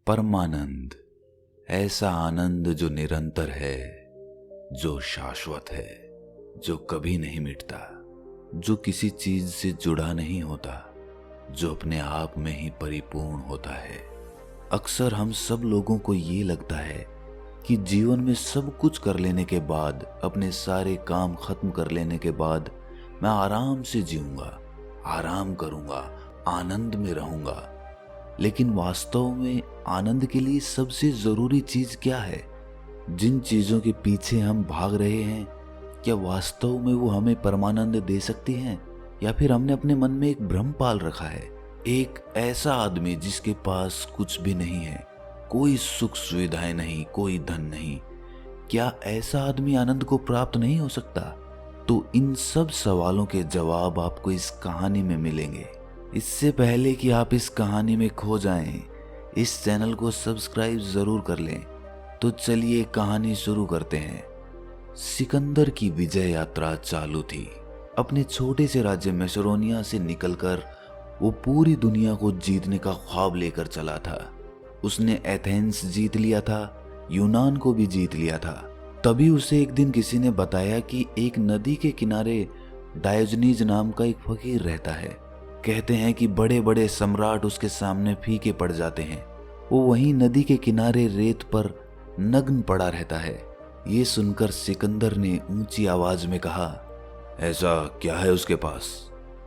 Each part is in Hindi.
परमानंद, ऐसा आनंद जो निरंतर है, जो शाश्वत है, जो कभी नहीं मिटता, जो किसी चीज से जुड़ा नहीं होता, जो अपने आप में ही परिपूर्ण होता है। अक्सर हम सब लोगों को ये लगता है कि जीवन में सब कुछ कर लेने के बाद, अपने सारे काम खत्म कर लेने के बाद मैं आराम से जीऊंगा, आराम करूंगा, आनंद में रहूंगा। लेकिन वास्तव में आनंद के लिए सबसे जरूरी चीज क्या है? जिन चीजों के पीछे हम भाग रहे हैं, क्या वास्तव में वो हमें परमानंद दे सकती हैं? या फिर हमने अपने मन में एक भ्रम पाल रखा है? एक ऐसा आदमी जिसके पास कुछ भी नहीं है, कोई सुख सुविधाएं नहीं, कोई धन नहीं, क्या ऐसा आदमी आनंद को प्राप्त नहीं हो सकता? तो इन सब सवालों के जवाब आपको इस कहानी में मिलेंगे। इससे पहले कि आप इस कहानी में खो जाएं, इस चैनल को सब्सक्राइब जरूर कर लें। तो चलिए कहानी शुरू करते हैं। सिकंदर की विजय यात्रा चालू थी। अपने छोटे से राज्य मैसेडोनिया से निकलकर वो पूरी दुनिया को जीतने का ख्वाब लेकर चला था। उसने एथेंस जीत लिया था, यूनान को भी जीत लिया था। तभी उसे एक दिन किसी ने बताया कि एक नदी के किनारे डायोजनीज नाम का एक फकीर रहता है। कहते हैं कि बड़े बड़े सम्राट उसके सामने फीके पड़ जाते हैं। वो वहीं नदी के किनारे रेत पर नग्न पड़ा रहता है। ये सुनकर सिकंदर ने ऊंची आवाज में कहा, ऐसा क्या है उसके पास?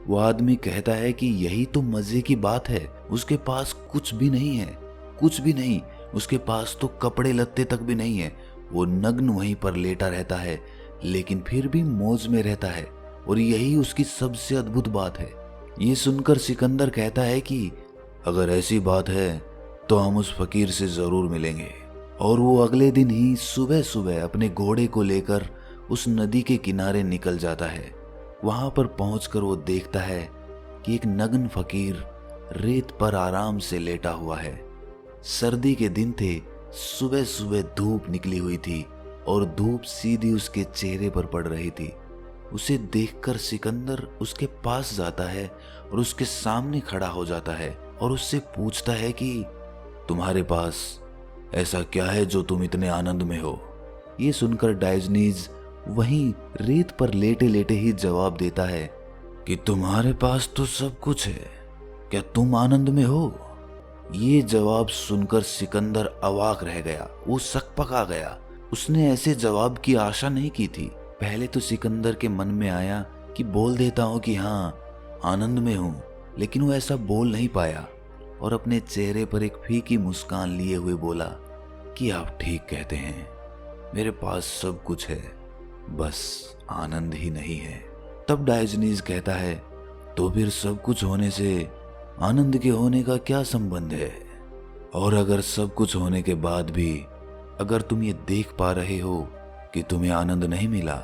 वो आदमी कहता है कि यही तो मजे की बात है, उसके पास कुछ भी नहीं है, कुछ भी नहीं। उसके पास तो कपड़े लत्ते तक भी नहीं है। वो नग्न वहीं पर लेटा रहता है, लेकिन फिर भी मौज में रहता है, और यही उसकी सबसे अद्भुत बात है। ये सुनकर सिकंदर कहता है कि अगर ऐसी बात है तो हम उस फकीर से जरूर मिलेंगे। और वो अगले दिन ही सुबह सुबह अपने घोड़े को लेकर उस नदी के किनारे निकल जाता है। वहां पर पहुंचकर वो देखता है कि एक नग्न फकीर रेत पर आराम से लेटा हुआ है। सर्दी के दिन थे, सुबह सुबह धूप निकली हुई थी और धूप सीधी उसके चेहरे पर पड़ रही थी। उसे देखकर सिकंदर उसके पास जाता है और उसके सामने खड़ा हो जाता है और उससे पूछता है कि तुम्हारे पास ऐसा क्या है जो तुम इतने आनंद में हो? ये सुनकर डायोजनीज वहीं रेत पर लेटे लेटे ही जवाब देता है कि तुम्हारे पास तो सब कुछ है, क्या तुम आनंद में हो? ये जवाब सुनकर सिकंदर अवाक रह गया, वो सकपका गया। उसने ऐसे जवाब की आशा नहीं की थी। पहले तो सिकंदर के मन में आया कि बोल देता हूं कि हाँ आनंद में हूं, लेकिन वो ऐसा बोल नहीं पाया और अपने चेहरे पर एक फीकी मुस्कान लिए हुए बोला कि आप ठीक कहते हैं, मेरे पास सब कुछ है, बस आनंद ही नहीं है। तब डायोजनीज कहता है, तो फिर सब कुछ होने से आनंद के होने का क्या संबंध है? और अगर सब कुछ होने के बाद भी अगर तुम ये देख पा रहे हो कि तुम्हें आनंद नहीं मिला,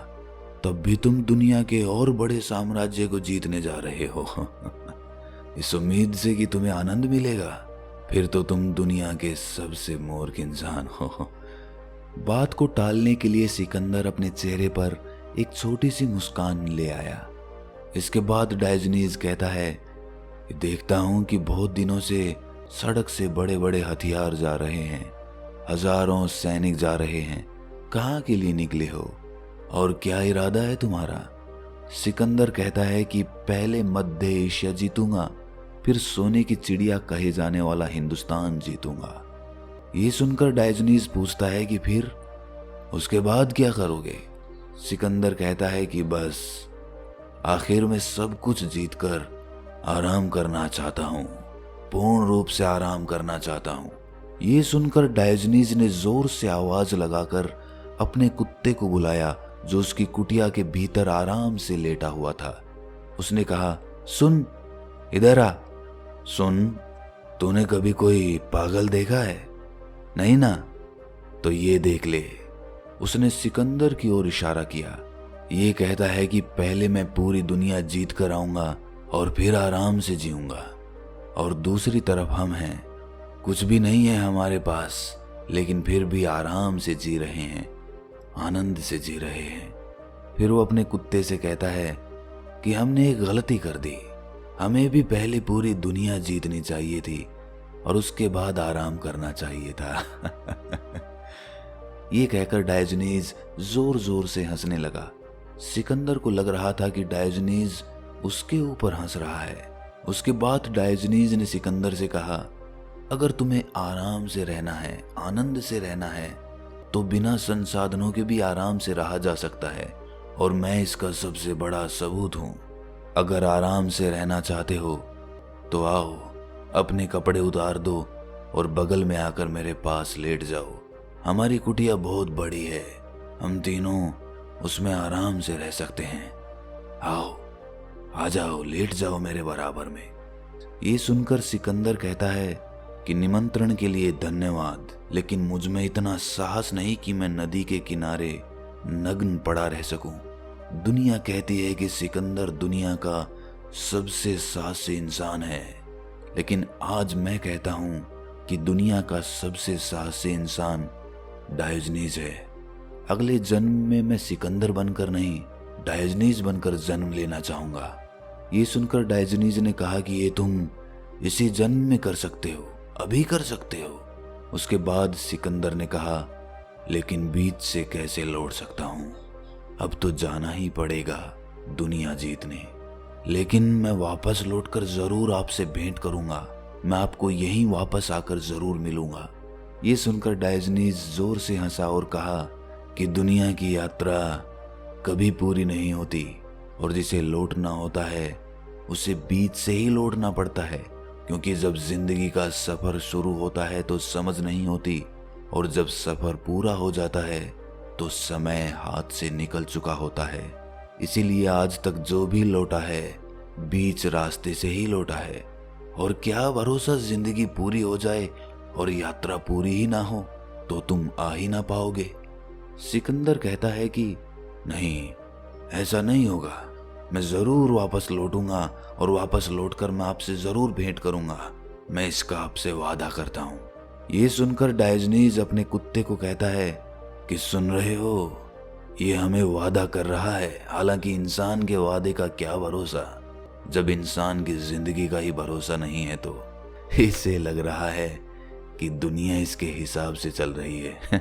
तब भी तुम दुनिया के और बड़े साम्राज्य को जीतने जा रहे हो इस उम्मीद से कि तुम्हें आनंद मिलेगा, फिर तो तुम दुनिया के सबसे मूर्ख इंसान हो। बात को टालने के लिए सिकंदर अपने चेहरे पर एक छोटी सी मुस्कान ले आया। इसके बाद डायोजनीज कहता है, देखता हूं कि बहुत दिनों से सड़क से बड़े बड़े हथियार जा रहे हैं, हजारों सैनिक जा रहे हैं, कहाँ के लिए निकले हो और क्या इरादा है तुम्हारा? सिकंदर कहता है कि पहले मध्य एशिया जीतूंगा, फिर सोने की चिड़िया कहे जाने वाला हिंदुस्तान जीतूंगा। ये सुनकर डायोजनीज पूछता है कि फिर उसके बाद क्या करोगे? सिकंदर कहता है कि बस आखिर में सब कुछ जीतकर आराम करना चाहता हूँ, पूर्ण रूप से आराम करना चाहता हूँ। ये सुनकर डायोजनीज ने जोर से आवाज लगाकर अपने कुत्ते को बुलाया जो उसकी कुटिया के भीतर आराम से लेटा हुआ था। उसने कहा, सुन, इधर आ। सुन, तूने कभी कोई पागल देखा है? नहीं ना? तो ये देख ले। उसने सिकंदर की ओर इशारा किया। ये कहता है कि पहले मैं पूरी दुनिया जीत कर आऊंगा और फिर आराम से जीऊंगा, और दूसरी तरफ हम हैं, कुछ भी नहीं है हमारे पास, लेकिन फिर भी आराम से जी रहे हैं, आनंद से जी रहे हैं। फिर वो अपने कुत्ते से कहता है कि हमने एक गलती कर दी, हमें भी पहले पूरी दुनिया जीतनी चाहिए थी, और उसके बाद आराम करना चाहिए था। ये कहकर डायोजनीज जोर जोर से हंसने लगा। सिकंदर को लग रहा था कि डायोजनीज उसके ऊपर हंस रहा है। उसके बाद डायोजनीज ने सिकंदर से कहा, अगर तुम्हें आराम से रहना है, आनंद से रहना है, तो बिना संसाधनों के भी आराम से रहा जा सकता है, और मैं इसका सबसे बड़ा सबूत हूं। अगर आराम से रहना चाहते हो तो आओ, अपने कपड़े उतार दो और बगल में आकर मेरे पास लेट जाओ। हमारी कुटिया बहुत बड़ी है, हम तीनों उसमें आराम से रह सकते हैं। आओ, आ जाओ, लेट जाओ मेरे बराबर में। ये सुनकर सिकंदर कहता है कि निमंत्रण के लिए धन्यवाद, लेकिन मुझ में इतना साहस नहीं कि मैं नदी के किनारे नग्न पड़ा रह सकूं। दुनिया कहती है कि सिकंदर दुनिया का सबसे साहसी इंसान है, लेकिन आज मैं कहता हूं कि दुनिया का सबसे साहसी इंसान डायोजनीज है। अगले जन्म में मैं सिकंदर बनकर नहीं, डायोजनीज बनकर जन्म लेना चाहूंगा। ये सुनकर डायोजनीज ने कहा कि ये तुम इसी जन्म में कर सकते हो, अभी कर सकते हो। उसके बाद सिकंदर ने कहा, लेकिन बीच से कैसे लौट सकता हूं? अब तो जाना ही पड़ेगा दुनिया जीतने, लेकिन मैं वापस लौटकर जरूर आपसे भेंट करूंगा। मैं आपको यहीं वापस आकर जरूर मिलूंगा। ये सुनकर डायोजनीज जोर से हंसा और कहा कि दुनिया की यात्रा कभी पूरी नहीं होती, और जिसे लौटना होता है उसे बीच से ही लौटना पड़ता है, क्योंकि जब जिंदगी का सफर शुरू होता है तो समझ नहीं होती, और जब सफर पूरा हो जाता है तो समय हाथ से निकल चुका होता है। इसीलिए आज तक जो भी लौटा है बीच रास्ते से ही लौटा है। और क्या भरोसा जिंदगी पूरी हो जाए और यात्रा पूरी ही ना हो तो तुम आ ही ना पाओगे। सिकंदर कहता है कि नहीं, ऐसा नहीं होगा, मैं जरूर वापस लौटूंगा, और वापस लौटकर मैं आपसे जरूर भेंट करूंगा। मैं इसका आपसे वादा करता हूँ। ये सुनकर डायोजनीज अपने कुत्ते को कहता है कि सुन रहे हो, ये हमें वादा कर रहा है। हालांकि इंसान के वादे का क्या भरोसा, जब इंसान की जिंदगी का ही भरोसा नहीं है तो इसे लग रहा है कि दुनिया इसके हिसाब से चल रही है।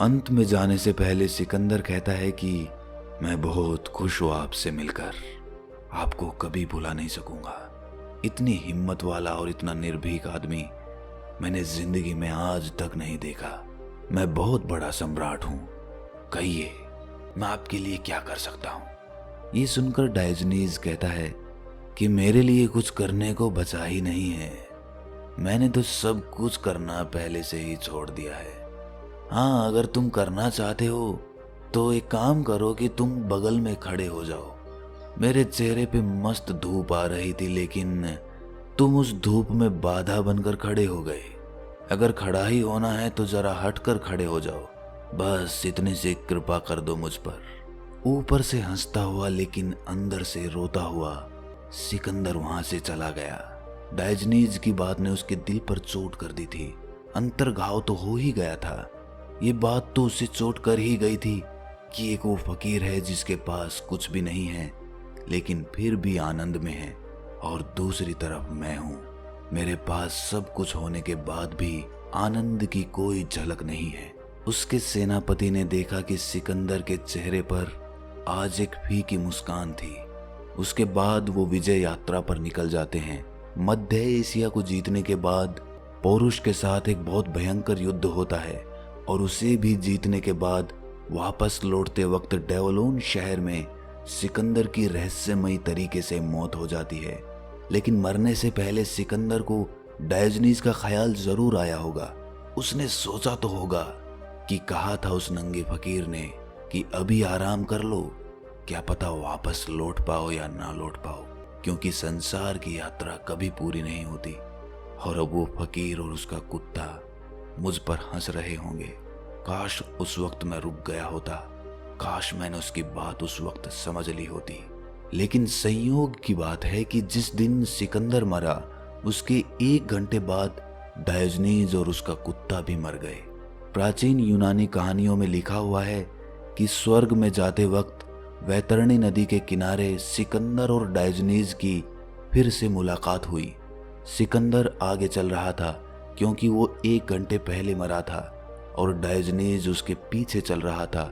अंत में जाने से पहले सिकंदर कहता है कि मैं बहुत खुश हूं आपसे मिलकर, आपको कभी भुला नहीं सकूंगा। इतनी हिम्मत वाला और इतना निर्भीक आदमी मैंने जिंदगी में आज तक नहीं देखा। मैं बहुत बड़ा सम्राट हूं, कहिए मैं आपके लिए क्या कर सकता हूं? ये सुनकर डायोजनीज कहता है कि मेरे लिए कुछ करने को बचा ही नहीं है, मैंने तो सब कुछ करना पहले से ही छोड़ दिया है। हाँ, अगर तुम करना चाहते हो तो एक काम करो कि तुम बगल में खड़े हो जाओ। मेरे चेहरे पे मस्त धूप आ रही थी, लेकिन तुम उस धूप में बाधा बनकर खड़े हो गए। अगर खड़ा ही होना है तो जरा हटकर खड़े हो जाओ, बस इतने से कृपा कर दो मुझ पर। ऊपर से हंसता हुआ लेकिन अंदर से रोता हुआ सिकंदर वहां से चला गया। डायोजनीज की बात ने उसके दिल पर चोट कर दी थी। अंतर्घाव तो हो ही गया था। ये बात तो उसे चोट कर ही गई थी कि एक वो फकीर है जिसके पास कुछ भी नहीं है लेकिन फिर भी आनंद में है, और दूसरी तरफ मैं हूँ, मेरे पास सब कुछ होने के बाद भी आनंद की कोई झलक नहीं है। उसके सेनापति ने देखा कि सिकंदर के चेहरे पर आज एक फीकी मुस्कान थी। उसके बाद वो विजय यात्रा पर निकल जाते हैं। मध्य एशिया को जीतने के बाद पौरुष के साथ एक बहुत भयंकर युद्ध होता है, और उसे भी जीतने के बाद वापस लौटते वक्त डेवलोन शहर में सिकंदर की रहस्यमयी तरीके से मौत हो जाती है। लेकिन मरने से पहले सिकंदर को डायोजनीज का ख्याल जरूर आया होगा। उसने सोचा तो होगा कि कहा था उस नंगे फकीर ने कि अभी आराम कर लो, क्या पता वापस लौट पाओ या ना लौट पाओ, क्योंकि संसार की यात्रा कभी पूरी नहीं होती। और अब वो फकीर और उसका कुत्ता मुझ पर हंस रहे होंगे। काश उस वक्त मैं रुक गया होता, काश मैंने उसकी बात उस वक्त समझ ली होती। लेकिन संयोग की बात है कि जिस दिन सिकंदर मरा उसके 1 घंटे बाद डायोजनीज और उसका कुत्ता भी मर गए। प्राचीन यूनानी कहानियों में लिखा हुआ है कि स्वर्ग में जाते वक्त वैतरणी नदी के किनारे सिकंदर और डायोजनीज की फिर से मुलाकात हुई। सिकंदर आगे चल रहा था क्योंकि वो 1 घंटे पहले मरा था और डायोजनीज उसके पीछे चल रहा था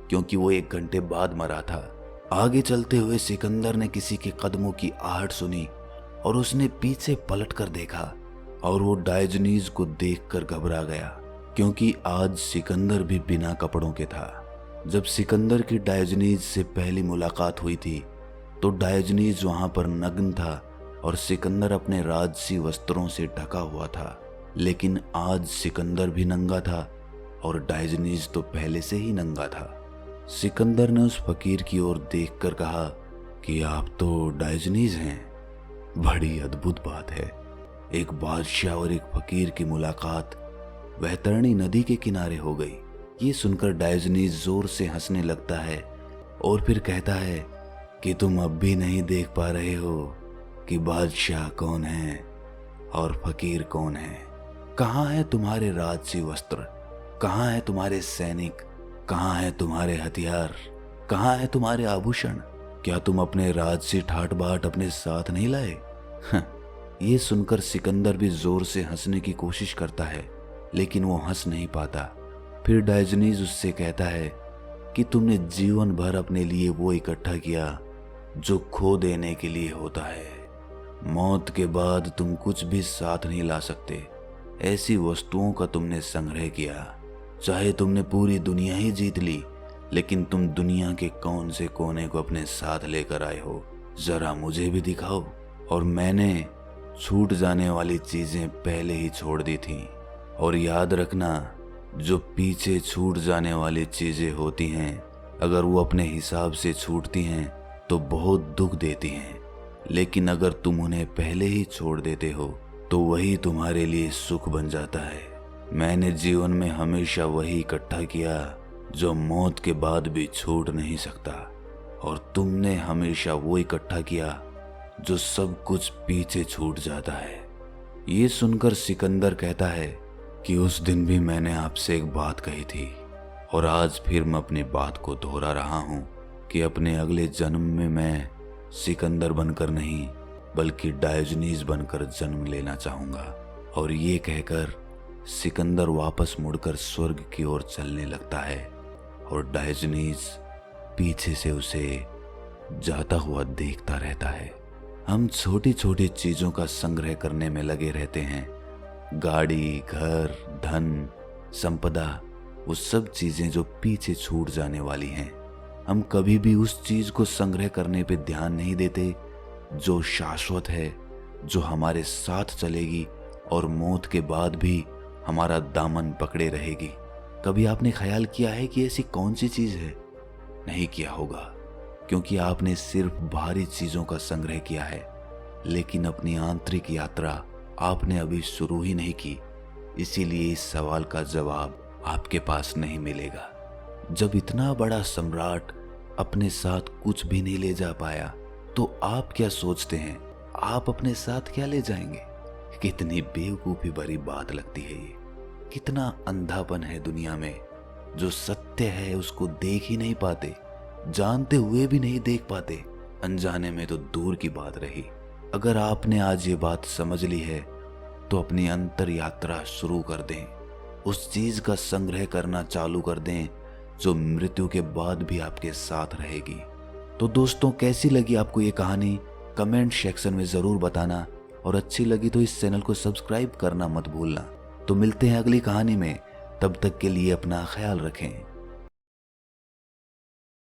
क्योंकि वो 1 घंटे बाद मरा था। आगे चलते हुए सिकंदर ने किसी के कदमों की आहट सुनी और उसने पीछे पलट कर देखा और वो डायोजनीज को देखकर घबरा गया क्योंकि आज सिकंदर भी बिना कपड़ों के था। जब सिकंदर की डायोजनीज से पहली मुलाकात हुई थी तो डायोजनीज वहां पर नग्न था और सिकंदर अपने राजसी वस्त्रों से ढका हुआ था। लेकिन आज सिकंदर भी नंगा था और डायोजनीज तो पहले से ही नंगा था। सिकंदर ने उस फकीर की ओर देखकर कहा कि आप तो डायोजनीज हैं। बड़ी अद्भुत बात है, एक बादशाह और एक फकीर की मुलाकात वैतरणी नदी के किनारे हो गई। ये सुनकर डायोजनीज जोर से हंसने लगता है और फिर कहता है कि तुम अब भी नहीं देख पा रहे हो कि बादशाह कौन है और फकीर कौन है। कहाँ है तुम्हारे राजसी वस्त्र, कहाँ है तुम्हारे सैनिक, कहाँ है तुम्हारे हथियार, कहाँ है तुम्हारे आभूषण? क्या तुम अपने राजसी ठाट बाट अपने साथ नहीं लाए? ये सुनकर सिकंदर भी जोर से हंसने की कोशिश करता है लेकिन वो हंस नहीं पाता। फिर डायोजनीज उससे कहता है कि तुमने जीवन भर अपने लिए वो इकट्ठा किया जो खो देने के लिए होता है। मौत के बाद तुम कुछ भी साथ नहीं ला सकते। ऐसी वस्तुओं का तुमने संग्रह किया, चाहे तुमने पूरी दुनिया ही जीत ली, लेकिन तुम दुनिया के कौन से कोने को अपने साथ लेकर आए हो, जरा मुझे भी दिखाओ। और मैंने छूट जाने वाली चीजें पहले ही छोड़ दी थी। और याद रखना, जो पीछे छूट जाने वाली चीजें होती हैं, अगर वो अपने हिसाब से छूटती हैं तो बहुत दुख देती हैं, लेकिन अगर तुम उन्हें पहले ही छोड़ देते हो तो वही तुम्हारे लिए सुख बन जाता है। मैंने जीवन में हमेशा वही इकट्ठा किया जो मौत के बाद भी छूट नहीं सकता, और तुमने हमेशा वो इकट्ठा किया जो सब कुछ पीछे छूट जाता है। ये सुनकर सिकंदर कहता है कि उस दिन भी मैंने आपसे एक बात कही थी और आज फिर मैं अपनी बात को दोहरा रहा हूँ कि अपने अगले जन्म में मैं सिकंदर बनकर नहीं बल्कि डायोजनीज बनकर जन्म लेना चाहूँगा। और ये कहकर सिकंदर वापस मुड़कर स्वर्ग की ओर चलने लगता है और डायोजनीज पीछे से उसे जाता हुआ देखता रहता है। हम छोटी छोटी चीजों का संग्रह करने में लगे रहते हैं, गाड़ी, घर, धन, संपदा, वो सब चीजें जो पीछे छूट जाने वाली हैं। हम कभी भी उस चीज को संग्रह करने पे ध्यान नहीं देते जो शाश्वत है, जो हमारे साथ चलेगी और मौत के बाद भी हमारा दामन पकड़े रहेगी। कभी आपने ख्याल किया है कि ऐसी कौन सी चीज है? नहीं किया होगा, क्योंकि आपने सिर्फ बाहरी चीजों का संग्रह किया है, लेकिन अपनी आंतरिक यात्रा आपने अभी शुरू ही नहीं की। इसीलिए इस सवाल का जवाब आपके पास नहीं मिलेगा। जब इतना बड़ा सम्राट अपने साथ कुछ भी नहीं ले जा पाया, तो आप क्या सोचते हैं आप अपने साथ क्या ले जाएंगे? कितनी बेवकूफी भरी बात लगती है ये। कितना अंधापन है दुनिया में, जो सत्य है उसको देख ही नहीं पाते, जानते हुए भी नहीं देख पाते, अनजाने में तो दूर की बात रही। अगर आपने आज ये बात समझ ली है तो अपनी अंतर यात्रा शुरू कर दें, उस चीज का संग्रह करना चालू कर दें जो मृत्यु के बाद भी आपके साथ रहेगी। तो दोस्तों, कैसी लगी आपको ये कहानी? कमेंट सेक्शन में जरूर बताना, और अच्छी लगी तो इस चैनल को सब्सक्राइब करना मत भूलना। तो मिलते हैं अगली कहानी में, तब तक के लिए अपना ख्याल रखें।